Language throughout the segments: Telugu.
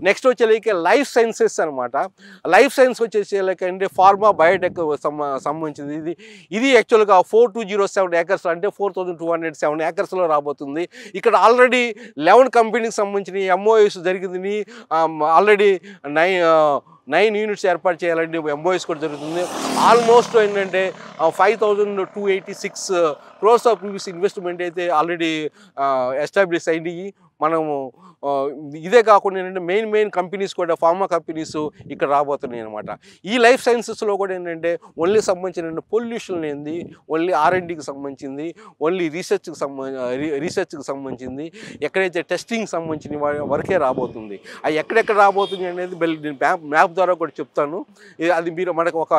నెక్స్ట్ వచ్చేలకి లైఫ్ సైన్సెస్ అనమాట. లైఫ్ సైన్స్ వచ్చేసేలకి అంటే ఫార్మా బయోటెక్ సంబంధించింది. ఇది యాక్చువల్గా 4207 ఏకర్స్ అంటే 4207 ఏకర్స్లో రాబోతుంది. ఇక్కడ ఆల్రెడీ 11 కంపెనీకి సంబంధించిన ఎంఓఎస్ జరిగింది. ఆల్రెడీ 9 యూనిట్స్ ఏర్పాటు చేయాలంటే ఎంఓఎస్ కూడా జరుగుతుంది. ఆల్మోస్ట్ ఏంటంటే 5286 crores ఆఫ్ రూపీస్ ఇన్వెస్ట్మెంట్ అయితే ఆల్రెడీ ఎస్టాబ్లిష్ అయ్యి మనము ఇదే కాకుండా ఏంటంటే మెయిన్ కంపెనీస్ కూడా ఫార్మా కంపెనీస్ ఇక్కడ రాబోతున్నాయి అనమాట. ఈ లైఫ్ సైన్సెస్లో కూడా ఏంటంటే ఓన్లీ సంబంధించిన పొల్యూషన్ ఏంది, ఓన్లీ R&Dకి సంబంధించింది, ఓన్లీ రీసెర్చ్కి సంబంధించింది, ఎక్కడైతే టెస్టింగ్ సంబంధించిన వరకే రాబోతుంది. అది ఎక్కడెక్కడ రాబోతుంది అనేది మ్యాప్ ద్వారా కూడా చెప్తాను. అది మీరు మనకు ఒక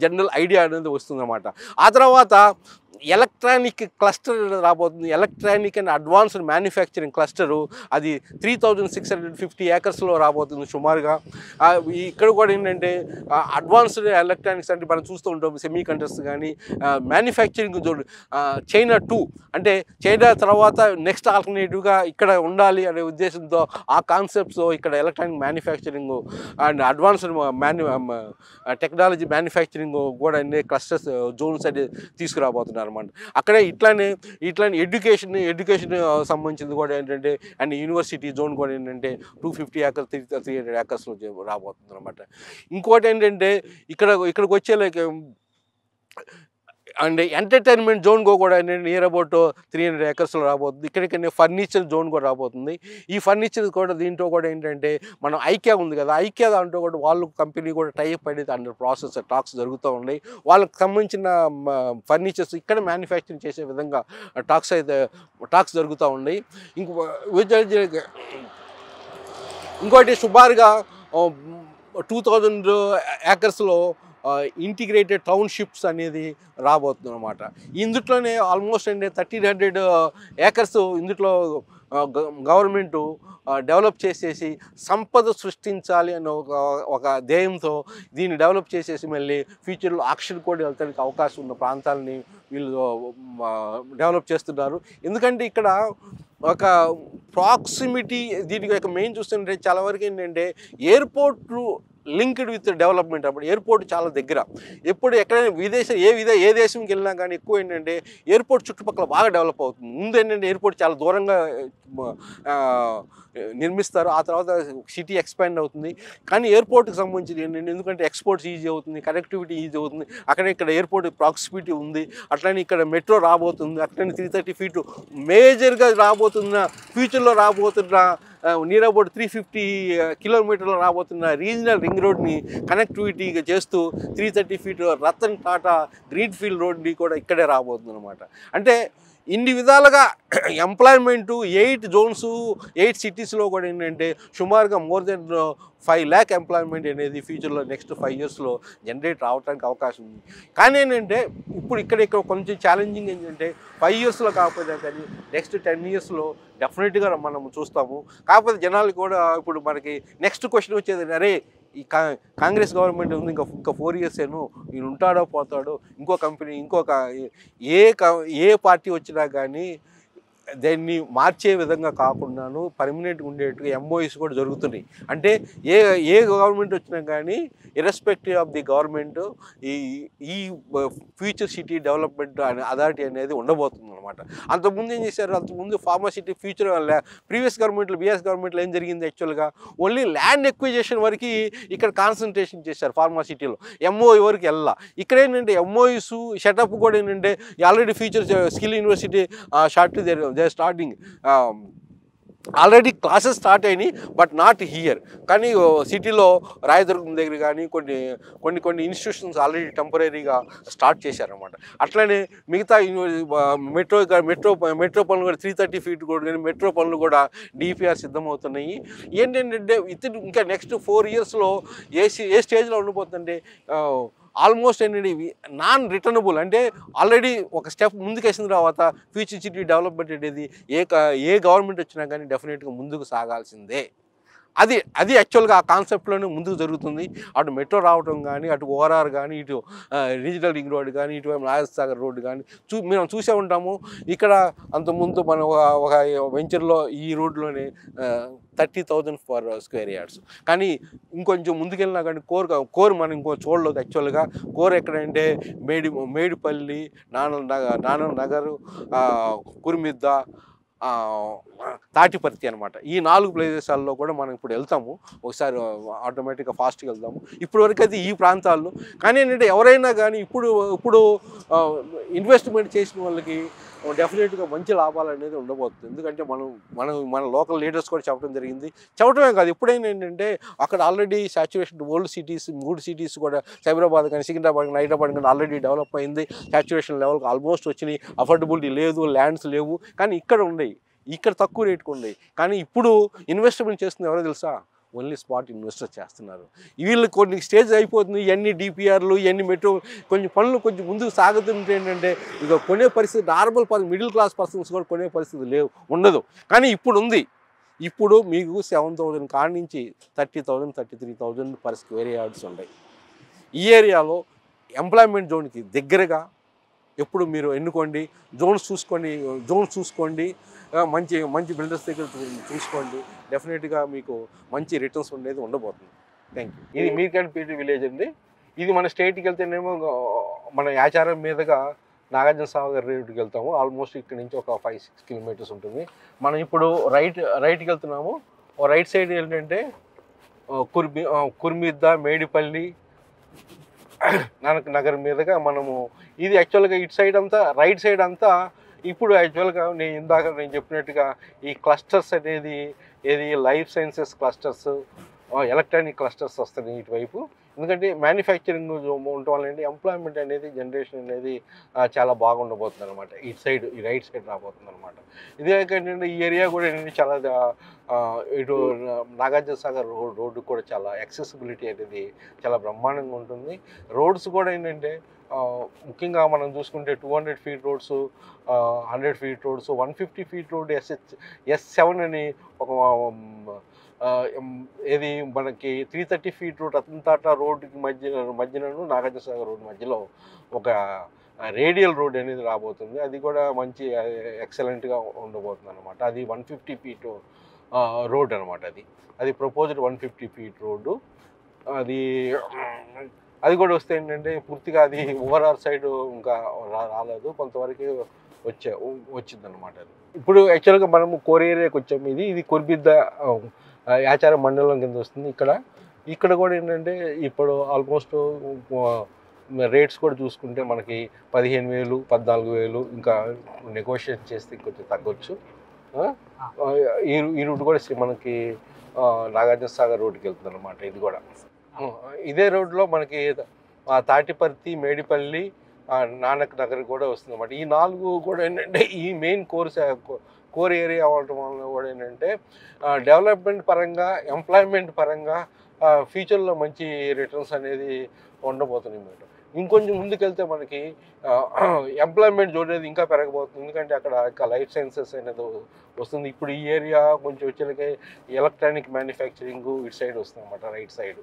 జనరల్ ఐడియా అనేది వస్తుంది అన్నమాట. ఆ తర్వాత ఎలక్ట్రానిక్ క్లస్టర్ రాబోతుంది. Electronic and advanced manufacturing cluster అది 3650 ఏకర్స్లో రాబోతుంది సుమారుగా. ఇక్కడ కూడా ఏంటంటే అడ్వాన్స్డ్ ఎలక్ట్రానిక్స్ అంటే మనం చూస్తూ ఉంటాం, సెమీ కండక్టర్స్ కానీ మ్యానుఫ్యాక్చరింగ్ చైనా 2 అంటే చైనా తర్వాత నెక్స్ట్ ఆల్టర్నేటివ్గా ఇక్కడ ఉండాలి అనే ఉద్దేశంతో ఆ కాన్సెప్ట్స్తో ఇక్కడ electronic manufacturing and advanced technology manufacturing కూడా అనే క్లస్టర్స్ జోన్స్ అనేది తీసుకురాబోతున్నారు అనమాట. అక్కడే ఇట్లానే ఎడ్యుకేషన్ సంబంధించింది కూడా ఏంటంటే అండ్ యూనివర్సిటీ జోన్ కూడా ఏంటంటే 250 ఏకర్స్ 300 ఏకర్స్లో రాబోతుంది అనమాట. ఇంకోటి ఏంటంటే ఇక్కడికి వచ్చే లైక్ అండ్ ఎంటర్టైన్మెంట్ జోన్ కూడా నియర్ అబౌట్ 300 ఏకర్స్లో రాబోతుంది. ఇక్కడికి ఫర్నిచర్ జోన్ కూడా రాబోతుంది. ఈ ఫర్నిచర్ కూడా దీంట్లో కూడా ఏంటంటే మనం ఐక్యా ఉంది కదా, ఐక్యా దాంట్లో కూడా వాళ్ళు కంపెనీ కూడా టైప్ అనేది అండర్ ప్రాసెస్ టాక్స్ జరుగుతూ ఉన్నాయి. వాళ్ళకి సంబంధించిన ఫర్నిచర్స్ ఇక్కడ మ్యానుఫ్యాక్చరింగ్ చేసే విధంగా టాక్స్ జరుగుతూ ఉన్నాయి. ఇంకోటి సుమారుగా 2000 ఏకర్స్లో ఇంటిగ్రేటెడ్ టౌన్షిప్స్ అనేది రాబోతుంది అనమాట. ఇందులోనే ఆల్మోస్ట్ అంటే 1300 ఏకర్స్ ఇందులో గవర్నమెంటు డెవలప్ చేసేసి సంపద సృష్టించాలి అనే ఒక ధ్యేయంతో దీన్ని డెవలప్ చేసేసి మళ్ళీ ఫ్యూచర్లో ఆక్షన్ కూడా వెళ్తానికి అవకాశం ఉన్న ప్రాంతాలని వీళ్ళు డెవలప్ చేస్తున్నారు. ఎందుకంటే ఇక్కడ ఒక ప్రాక్సిమిటీ దీనికి ఒక మెయిన్ చూస్తుంటే చాలా వరకు ఏంటంటే ఎయిర్పోర్ట్ లింక్డ్ విత్ డెవలప్మెంట్. అప్పుడు ఎయిర్పోర్ట్ చాలా దగ్గర. ఎప్పుడు ఎక్కడైనా ఏ దేశంకి వెళ్ళినా కానీ ఎక్కువ ఏంటంటే ఎయిర్పోర్ట్ చుట్టుపక్కల బాగా డెవలప్ అవుతుంది. ముందు ఏంటంటే ఎయిర్పోర్ట్ చాలా దూరంగా నిర్మిస్తారు, ఆ తర్వాత సిటీ ఎక్స్పాండ్ అవుతుంది. కానీ ఎయిర్పోర్ట్కి సంబంధించి ఏంటంటే ఎందుకంటే ఎక్స్పోర్ట్స్ ఈజీ అవుతుంది, కనెక్టివిటీ ఈజీ అవుతుంది. ఇక్కడ ఎయిర్పోర్ట్ ప్రాక్సిమిటీ ఉంది. అట్లనే ఇక్కడ మెట్రో రాబోతుంది. అట్లనే 330 feet మేజర్గా రాబోతున్న ఫ్యూచర్లో రాబోతున్న నియర్ అబౌట్ 350 కిలోమీటర్లు రాబోతున్న రీజనల్ రింగ్ రోడ్ని కనెక్టివిటీగా చేస్తూ 330 feet రతన్ టాటా గ్రీన్ఫీల్డ్ రోడ్ని కూడా ఇక్కడే రాబోతుంది అనమాట. అంటే ఇన్ని విధాలుగా ఎంప్లాయ్మెంటు 8 జోన్స్ 8 సిటీస్లో కూడా ఏంటంటే సుమారుగా మోర్ దెన్ 5 lakh ఎంప్లాయ్మెంట్ అనేది ఫ్యూచర్లో నెక్స్ట్ 5 yearsలో జనరేట్ రావడానికి అవకాశం ఉంది. కానీ ఏంటంటే ఇప్పుడు ఇక్కడ కొంచెం ఛాలెంజింగ్ ఏంటంటే 5 yearsలో కాకపోతే కానీ నెక్స్ట్ 10 yearsలో డెఫినెట్గా మనం చూస్తాము. కాకపోతే జనాలు కూడా ఇప్పుడు మనకి నెక్స్ట్ క్వశ్చన్ వచ్చేది, అరే ఈ కాంగ్రెస్ గవర్నమెంట్ ఉంది, ఇంకా 4 years ఈయన ఉంటాడో పోతాడో, ఇంకో కంపెనీ ఏ పార్టీ వచ్చినా కానీ దాన్ని మార్చే విధంగా కాకుండాను పర్మనెంట్గా ఉండేట్టుగా ఎంఓఎస్ కూడా జరుగుతున్నాయి. అంటే ఏ గవర్నమెంట్ వచ్చినా కానీ ఇర్రెస్పెక్టివ్ ఆఫ్ ది గవర్నమెంట్ ఈ ఫ్యూచర్ సిటీ డెవలప్మెంట్ అథారిటీ అనేది ఉండబోతుంది అనమాట. అంతకుముందు ఏం చేశారు, అంతకుముందు ఫార్మా సిటీ ఫ్యూచర్ ప్రీవియస్ గవర్నమెంట్లో బీఆర్ఎస్ గవర్నమెంట్లో ఏం జరిగింది, యాక్చువల్గా ఓన్లీ ల్యాండ్ ఎక్విజిషన్ వరకు ఇక్కడ కాన్సన్ట్రేషన్ చేశారు ఫార్మా సిటీలో, ఎంఓఈ వరకు వెళ్ళా. ఇక్కడ ఏంటంటే ఎంఓఈస్ సెటప్ కూడా ఏంటంటే already future skill university they starting already classes start అయినాయి, బట్ నాట్ హియర్. కానీ సిటీలో రాయదుర్గం దగ్గర కానీ కొన్ని ఇన్స్టిట్యూషన్స్ ఆల్రెడీ టెంపరీగా స్టార్ట్ చేశారన్నమాట. అట్లనే మిగతా మెట్రో పనులు కూడా 330 feet కూడా కానీ మెట్రో పనులు కూడా డిపిఆర్ సిద్ధమవుతున్నాయి. ఏంటంటే ఇంకా నెక్స్ట్ 4 yearsలో ఏ స్టేజ్లో ఉండిపోతుందంటే ఆల్మోస్ట్ ఏంటంటే నాన్ రిటర్నబుల్. అంటే ఆల్రెడీ ఒక స్టెప్ ముందుకేసిన తర్వాత ఫ్యూచర్ సిటీ డెవలప్మెంట్ అనేది ఏ గవర్నమెంట్ వచ్చినా కానీ డెఫినెట్గా ముందుకు సాగాల్సిందే. అది యాక్చువల్గా ఆ కాన్సెప్ట్లోనే ముందుకు జరుగుతుంది. అటు మెట్రో రావడం కానీ, అటు ఓఆర్ఆర్ కానీ, ఇటు రీజనల్ రింగ్ రోడ్ కానీ, ఇటువైపు నాగసాగర్ రోడ్డు కానీ మనం చూసే ఉంటాము. ఇక్కడ అంతకుముందు మనం ఒక వెంచర్లో ఈ రోడ్లోనే 30,000 ఫర్ స్క్వేర్ యార్డ్స్. కానీ ఇంకొంచెం ముందుకెళ్ళినా కానీ కోర్ మనం ఇంకో చూడలేదు యాక్చువల్గా. కోర్ ఎక్కడంటే మేడిపల్లి, నానల్ నగరు, కుర్మిద్ద, తాటిపర్తి అనమాట. ఈ 4 ప్లేసెస్ల్లో కూడా మనం ఇప్పుడు వెళ్తాము. ఒకసారి ఆటోమేటిక్గా ఫాస్ట్గా వెళ్తాము. ఇప్పుడు వరకు అయితే ఈ ప్రాంతాల్లో. కానీ ఏంటంటే ఎవరైనా కానీ ఇప్పుడు ఇన్వెస్ట్మెంట్ చేసిన వాళ్ళకి డెఫినెట్గా మంచి లాభాలు అనేది ఉండబోతుంది. ఎందుకంటే మన లోకల్ లీడర్స్ కూడా చెప్పడం జరిగింది. చెప్పడమే కాదు, ఎప్పుడైనా ఏంటంటే అక్కడ already saturation old cities 3 cities కూడా సైబరాబాద్ కానీ సికింద్రాబాద్ కానీ హైదరాబాద్ కానీ ఆల్రెడీ డెవలప్ అయింది. సాచ్యురేషన్ లెవెల్కి ఆల్మోస్ట్ వచ్చినాయి. అఫోర్డబిలిటీ లేదు, ల్యాండ్స్ లేవు. కానీ ఇక్కడ ఉన్నాయి, ఇక్కడ తక్కువ రేటుకు ఉన్నాయి. కానీ ఇప్పుడు ఇన్వెస్ట్మెంట్ చేస్తుంది ఎవరో తెలుసా? ఓన్లీ స్పాట్ ఇన్వెస్టర్ చేస్తున్నారు. వీళ్ళు కొన్ని స్టేజ్ అయిపోతుంది. ఇవన్నీ డిపిఆర్లు, ఇవన్నీ మెట్రో పనులు కొంచెం ముందుకు సాగుతుంటే ఏంటంటే ఇక కొనే పరిస్థితి నార్మల్ మిడిల్ క్లాస్ పర్సన్స్ కూడా కొనే పరిస్థితి ఉండదు. కానీ ఇప్పుడు ఉంది. ఇప్పుడు మీకు 7,000 కాడి నుంచి 30,000 33,000 పర్ స్క్వేర్ యార్డ్స్ ఉన్నాయి. ఈ ఏరియాలో ఎంప్లాయ్మెంట్ జోన్కి దగ్గరగా ఎప్పుడు మీరు ఎన్నుకోండి. జోన్స్ చూసుకోండి. మంచి బిల్డర్స్ దగ్గర చూసుకోండి. డెఫినెట్గా మీకు మంచి రిటర్న్స్ ఉండేది ఉండబోతుంది. Thank you. ఇది మీర్ఖాన్పేట విలేజ్ అండి. ఇది మన స్టేట్కి వెళ్తేనేమో మన యాచారం మీదుగా నాగార్జున సాగర్ రోడ్డుకి వెళ్తాము. ఆల్మోస్ట్ ఇక్కడ నుంచి ఒక 5-6 కిలోమీటర్స్ ఉంటుంది. మనం ఇప్పుడు రైట్కి వెళ్తున్నాము. రైట్ సైడ్ ఏంటంటే కుర్మిద్ద, మేడిపల్లి, నానక్ నగర్ మీదుగా మనము ఇది యాక్చువల్గా ఇటు సైడ్ అంతా రైట్ సైడ్ అంతా ఇప్పుడు యాక్చువల్గా నేను చెప్పినట్టుగా ఈ క్లస్టర్స్ అనేది life sciences clusters, electronic clusters వస్తాయి ఇటువైపు. ఎందుకంటే మ్యానుఫ్యాక్చరింగ్ ఉండటం వల్ల ఎంప్లాయ్మెంట్ అనేది జనరేషన్ అనేది చాలా బాగుండబోతుంది అనమాట. ఇటు సైడ్ ఈ రైట్ సైడ్ రాబోతుంది అనమాట. ఇదే ఏంటంటే ఈ ఏరియా కూడా ఏంటంటే చాలా ఇటు నాగార్జున సాగర్ రోడ్డు కూడా చాలా యాక్సెసిబిలిటీ అనేది చాలా బ్రహ్మాండంగా ఉంటుంది. రోడ్స్ కూడా ఏంటంటే ముఖ్యంగా మనం చూసుకుంటే 200 feet roads, 100 feet roads, 150 feet road S7 అని ఒక ఏది మనకి 330 ఫీట్ రోడ్ అతంతాట రోడ్డుకి మధ్యనను నాగార్జున సాగర్ రోడ్ మధ్యలో ఒక రేడియల్ రోడ్ అనేది రాబోతుంది. అది కూడా మంచి ఎక్సలెంట్గా ఉండబోతుంది అనమాట. అది 150 ఫీట్ రోడ్ అనమాట. అది ప్రపోజ్డ్ 150 ఫీట్ రోడ్డు. అది కూడా వస్తే ఏంటంటే పూర్తిగా అది ఓవరాల్ సైడ్ ఇంకా రాలేదు, కొంతవరకు వచ్చిందనమాట. అది ఇప్పుడు యాక్చువల్గా మనము కోర్ ఏరియాకి వచ్చాము. ఇది కుర్మిద్ద యాచారం మండలం కింద వస్తుంది. ఇక్కడ కూడా ఏంటంటే ఇప్పుడు ఆల్మోస్ట్ రేట్స్ కూడా చూసుకుంటే మనకి 15,000 14,000 ఇంకా నెగోషియేట్ చేస్తే కొంచెం తగ్గొచ్చు. ఈ రూట్ కూడా మనకి నాగార్జున సాగర్ రోడ్డుకి వెళ్తుంది అనమాట. ఇది కూడా ఇదే రోడ్లో మనకి తాటిపర్తి, మేడిపల్లి, నానక్ నగర్ కూడా వస్తుంది అనమాట. ఈ 4 కూడా ఏంటంటే ఈ మెయిన్ కోర్ ఏరియా అవ్వటం వల్ల కూడా ఏంటంటే డెవలప్మెంట్ పరంగా, ఎంప్లాయ్మెంట్ పరంగా ఫ్యూచర్లో మంచి రిటర్న్స్ అనేది ఉండబోతుంది అన్నమాట. ఇంకొంచెం ముందుకెళ్తే మనకి ఎంప్లాయ్మెంట్ జోన్ అనేది ఇంకా పెరగబోతుంది. ఎందుకంటే అక్కడ లైఫ్ సైన్సెస్ అనేది వస్తుంది. ఇప్పుడు ఈ ఏరియా కొంచెం వచ్చేలకే ఎలక్ట్రానిక్ మ్యానుఫ్యాక్చరింగ్ ఇటు సైడ్ వస్తుంది అన్నమాట. రైట్ సైడ్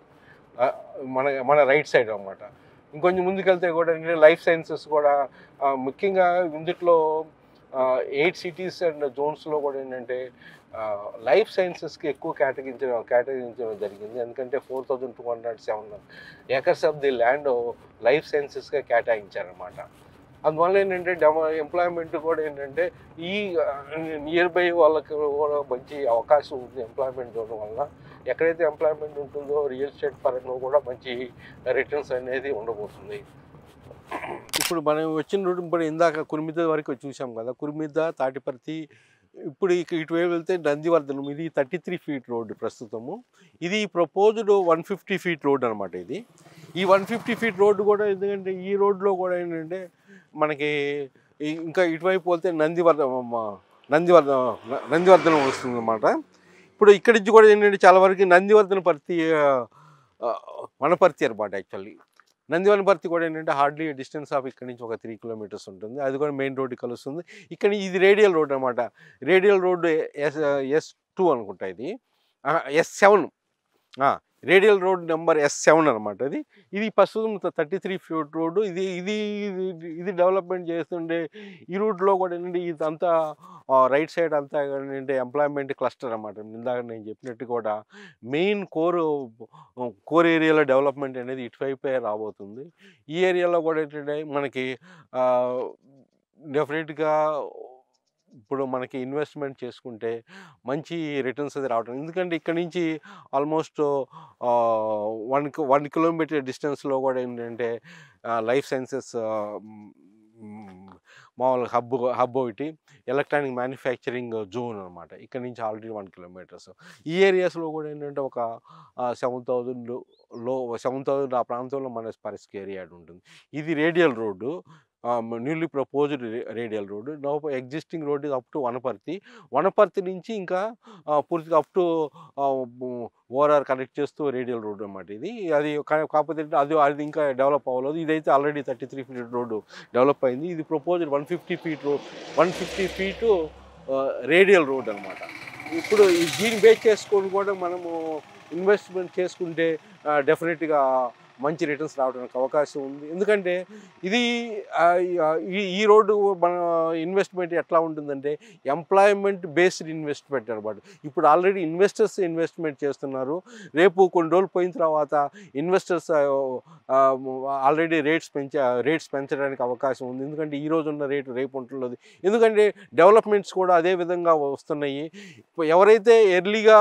మన రైట్ సైడ్ అన్నమాట. ఇంకొంచెం ముందుకెళ్తే కూడా లైఫ్ సైన్సెస్ కూడా ముఖ్యంగా ఇందులో 8 సిటీస్ అండ్ జోన్స్లో కూడా ఏంటంటే లైఫ్ సైన్సెస్కి ఎక్కువ కేటాయించడం జరిగింది. ఎందుకంటే 4,207 acres of the land life సైన్సెస్గా కేటాయించారనమాట. అందువల్ల ఏంటంటే ఎంప్లాయ్మెంట్ కూడా ఏంటంటే ఈ నియర్ బై వాళ్ళకి కూడా మంచి అవకాశం ఉంది. ఎంప్లాయ్మెంట్ ఉండడం వల్ల ఎక్కడైతే ఎంప్లాయ్మెంట్ ఉంటుందో రియల్ ఎస్టేట్ పరంగా కూడా మంచి రిటర్న్స్ అనేది ఉండబోతుంది. ఇప్పుడు మనం వచ్చిన రూట్ ఇప్పుడు ఇందాక కుర్మిద్ద వరకు చూసాం కదా, కుర్మిద్ద, తాటిపర్తి. ఇప్పుడు ఇటువైపు వెళ్తే నందివర్ధనం. ఇది 33 ఫీట్ రోడ్డు ప్రస్తుతము. ఇది ప్రపోజ్డ్ 150 ఫీట్ రోడ్ అనమాట. ఈ 150 ఫీట్ రోడ్డు కూడా ఎందుకంటే ఈ రోడ్లో కూడా ఏంటంటే మనకి ఇంకా ఇటువైపు వెళ్తే నందివర్ధనం వస్తుంది అన్నమాట. ఇప్పుడు ఇక్కడి నుంచి కూడా ఏంటంటే చాలా వరకు నందివర్ధనపర్తి వనపర్తి అనమాట. యాక్చువల్లీ నందివనపర్తి కూడా ఏంటంటే హార్డ్లీ డిస్టెన్స్ ఆఫ్ ఇక్కడ నుంచి ఒక 3 కిలోమీటర్స్ ఉంటుంది. అది కూడా మెయిన్ రోడ్డు కలుస్తుంది. ఇక్కడ ఇది రేడియల్ రోడ్ అనమాట. రేడియల్ రోడ్డు S2 అనుకుంటా, ఇది S7. Radial road number S7 అనమాట అది. ఇది ప్రస్తుతం 33 ఫీట్ రోడ్డు. ఇది డెవలప్‌మెంట్ చేస్తుండే ఈ రూట్‌లో కూడా ఏంటంటే ఇదంతా రైట్ సైడ్ అంతా ఏంటంటే ఎంప్లాయ్‌మెంట్ క్లస్టర్ అనమాట. ఇందాక నేను చెప్పినట్టు కూడా మెయిన్ కోర్ ఏరియాలో డెవలప్‌మెంట్ అనేది ఇటువైపే రాబోతుంది. ఈ ఏరియాలో కూడా ఏంటంటే మనకి ఆహ్, డెఫినిట్‌గా ఇప్పుడు మనకి ఇన్వెస్ట్‌మెంట్ చేసుకుంటే మంచి రిటర్న్స్ అది రావటం. ఎందుకంటే ఇక్కడి నుంచి ఆల్మోస్ట్ 1 కిలోమీటర్ డిస్టెన్స్‌లో కూడా ఏంటంటే లైఫ్ సైన్సెస్ మామూలుగా హబ్ ఒకటి ఎలక్ట్రానిక్ మ్యానుఫ్యాక్చరింగ్ జోన్ అనమాట. ఇక్కడ నుంచి ఆల్రెడీ 1 కిలోమీటర్స్. ఈ ఏరియాస్‌లో కూడా ఏంటంటే ఒక 7,000 ఆ ప్రాంతంలో మన పర్ స్క్వేర్ యార్డ్ ఉంటుంది. ఇది radial road. Newly proposed radial road. Now existing road is up to Wanaparthy. Wanaparthy నుంచి ఇంకా పూర్తిగా అప్ టు ఓఆర్ఆర్ కనెక్ట్ చేస్తూ రేడియల్ రోడ్ అనమాట ఇది. అది కాకపోతే అది ఇంకా డెవలప్ అవ్వలేదు. ఇదైతే ఆల్రెడీ 33 ఫీట్ రోడ్డు డెవలప్ అయింది. ఇది proposed 150 feet road, 150 feet radial road అనమాట. ఇప్పుడు దీన్ని బేస్ చేసుకొని కూడా మనము ఇన్వెస్ట్మెంట్ చేసుకుంటే డెఫినెట్‌గా మంచి రిటర్న్స్ రావడానికి అవకాశం ఉంది. ఎందుకంటే ఇది ఈ రోడ్డు మన ఇన్వెస్ట్మెంట్ ఎట్లా ఉంటుందంటే ఎంప్లాయ్‌మెంట్ బేస్డ్ ఇన్వెస్ట్మెంట్ అనమాట. ఇప్పుడు ఆల్రెడీ ఇన్వెస్టర్స్ ఇన్వెస్ట్మెంట్ చేస్తున్నారు. రేపు కొన్ని రోజులు పోయిన తర్వాత ఇన్వెస్టర్స్ ఆల్రెడీ రేట్స్ పెంచడానికి అవకాశం ఉంది. ఎందుకంటే ఈ రోజు ఉన్న రేటు రేపు ఉంటున్నది. ఎందుకంటే డెవలప్మెంట్స్ కూడా అదే విధంగా వస్తున్నాయి. ఎవరైతే ఎర్లీగా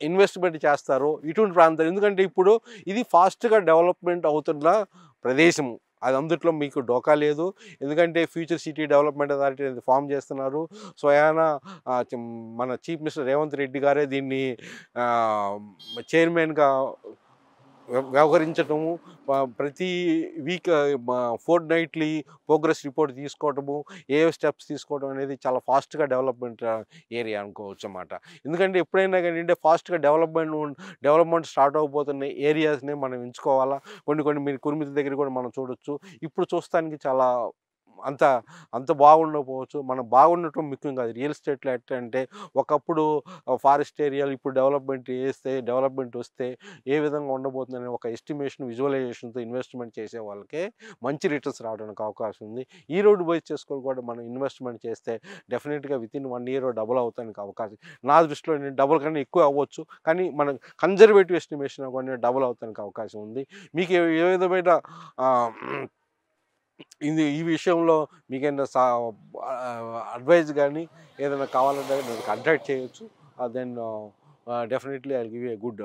ఇన్వెస్ట్మెంట్ చేస్తారో ఇటువంటి ప్రాంతాలు, ఎందుకంటే ఇప్పుడు ఇది ఫాస్ట్గా డెవలప్మెంట్ అవుతున్న ప్రదేశము. అది అందుట్లో మీకు డోకా లేదు. ఎందుకంటే ఫ్యూచర్ సిటీ డెవలప్మెంట్ అథారిటీ అనేది ఫామ్ చేస్తున్నారు. స్వయానా మన చీఫ్ మినిస్టర్ రేవంత్ రెడ్డి గారే దీన్ని చైర్మన్గా వ్యవహరించటము, ప్రతి వీక్ ఫోర్ట్‌నైట్‌లీ ప్రోగ్రెస్ రిపోర్ట్ తీసుకోవటము, ఏ స్టెప్స్ తీసుకోవడం అనేది చాలా ఫాస్ట్‌గా డెవలప్మెంట్ ఏరియా అనుకోవచ్చు అన్నమాట. ఎందుకంటే ఎప్పుడైనా కానీ ఫాస్ట్‌గా డెవలప్మెంట్ స్టార్ట్ అవ్వబోతున్న ఏరియాస్‌ని మనం ఎంచుకోవాలా. కొన్ని మీరు కురుమితి దగ్గర కూడా మనం చూడొచ్చు. ఇప్పుడు చూస్తానికి చాలా అంత అంత బాగుండకపోవచ్చు. మనం బాగుండటం ముఖ్యం కాదు. రియల్ ఎస్టేట్‌లో ఎట్లంటే ఒకప్పుడు ఫారెస్ట్ ఏరియాలు ఇప్పుడు డెవలప్మెంట్ వస్తే ఏ విధంగా ఉండబోతుందనే ఒక ఎస్టిమేషన్, విజువలైజేషన్‌తో ఇన్వెస్ట్మెంట్ చేసే వాళ్ళకే మంచి రిటర్న్స్ రావడానికి అవకాశం ఉంది. ఈ రోడ్డు బేస్ చేసుకొని కూడా మనం ఇన్వెస్ట్మెంట్ చేస్తే డెఫినిట్‌గా వితిన్ 1 ఇయర్ డబుల్ అవుతానికి అవకాశం. నా దృష్టిలో డబుల్ కన్నా ఎక్కువ అవ్వచ్చు. కానీ మనం కన్జర్వేటివ్ ఎస్టిమేషన్ కూడా డబుల్ అవుతానికి అవకాశం ఉంది. మీకు ఏ విధమైన ఈ విషయంలో మీకేమైనా అడ్వైస్ కానీ ఏదైనా కావాలంటే నన్ను కాంటాక్ట్ చేయొచ్చు. Then definitely I will give you a good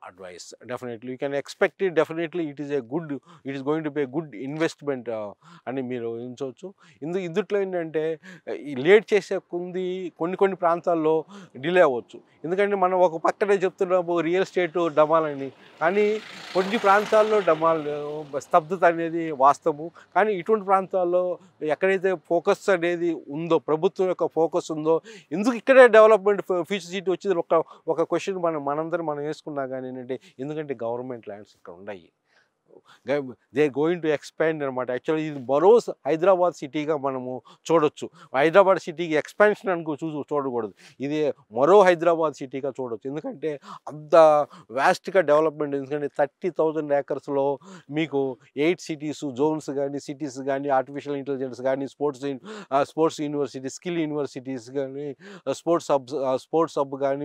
advice. Definitely you can expect it. Definitely it is going to be a good investment అని మీరు ఊహించవచ్చు. ఇందుట్లో ఏంటంటే ఈ లేట్ చేసే కొన్ని ప్రాంతాల్లో డిలే అవ్వచ్చు. ఎందుకంటే మనం ఒక పక్కనే చెప్తున్నాము రియల్ ఎస్టేట్ డమాలని, కానీ కొన్ని ప్రాంతాల్లో స్తబ్దత అనేది వాస్తవము. కానీ ఇటువంటి ప్రాంతాల్లో ఎక్కడైతే ఫోకస్ అనేది ఉందో, ప్రభుత్వం యొక్క ఫోకస్ ఉందో, ఎందుకు ఇక్కడే డెవలప్మెంట్ ఫ్యూచర్ సిటీ వచ్చింది ఒక క్వశ్చన్ మనం వేసుకున్నాం. కానీ ఏంటంటే ఎందుకంటే గవర్నమెంట్ ల్యాండ్స్ ఇక్కడ ఉన్నాయి. దే గోయింగ్ టు ఎక్స్పాండ్ అనమాట. యాక్చువల్లీ ఇది మరో హైదరాబాద్ సిటీగా మనము చూడొచ్చు. హైదరాబాద్ సిటీకి ఎక్స్పాన్షన్ చూడకూడదు. ఇది మరో హైదరాబాద్ సిటీగా చూడొచ్చు. ఎందుకంటే అంత వ్యాస్ట్గా డెవలప్మెంట్. ఎందుకంటే 30,000 ఏకర్స్లో మీకు 8 సిటీస్ జోన్స్ కానీ, సిటీస్ కానీ, ఆర్టిఫిషియల్ ఇంటెలిజెన్స్ కానీ, స్పోర్ట్స్ యూనివర్సిటీ, స్కిల్ యూనివర్సిటీస్ కానీ, స్పోర్ట్స్ హబ్ కానీ,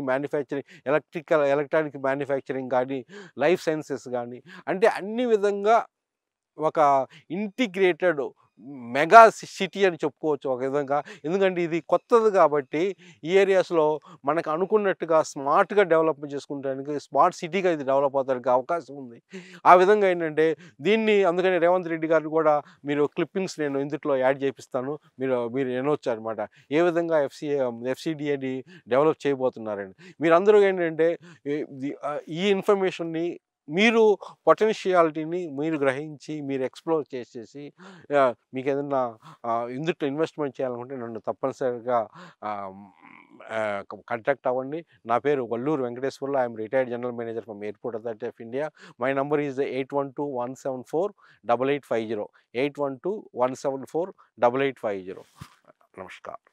ఎలక్ట్రానిక్ మ్యానుఫ్యాక్చరింగ్ కానీ, లైఫ్ సైన్సెస్ కానీ, అంటే అన్ని విధంగా ఒక ఇంటిగ్రేటెడ్ మెగా సిటీ అని చెప్పుకోవచ్చు ఒక విధంగా. ఎందుకంటే ఇది కొత్తది కాబట్టి ఈ ఏరియాస్లో మనకు అనుకున్నట్టుగా స్మార్ట్గా డెవలప్ చేసుకోవడానికి, స్మార్ట్ సిటీగా ఇది డెవలప్ అవడానికి అవకాశం ఉంది. ఆ విధంగా ఏంటంటే అందుకని రేవంత్ రెడ్డి గారు కూడా మీరు క్లిప్పింగ్స్ నేను ఇందులో యాడ్ చేపిస్తాను, మీరు వినొచ్చు అనమాట. ఏ విధంగా ఎఫ్సిడిఏని డెవలప్ చేయబోతున్నారని. మీరందరూ ఏంటంటే ఈ ఇన్ఫర్మేషన్ని మీరు పొటెన్షియాలిటీని మీరు గ్రహించి మీరు ఎక్స్ప్లోర్ చేసేసి మీకు ఏదన్నా ఇందులో ఇన్వెస్ట్మెంట్ చేయాలనుకుంటే నన్ను తప్పనిసరిగా కాంటాక్ట్ అవ్వండి. నా పేరు Valluru Venkateswarlu. I'm retired general manager from airport authority of India. My number is 8121748850. 8121748850. నమస్కారం.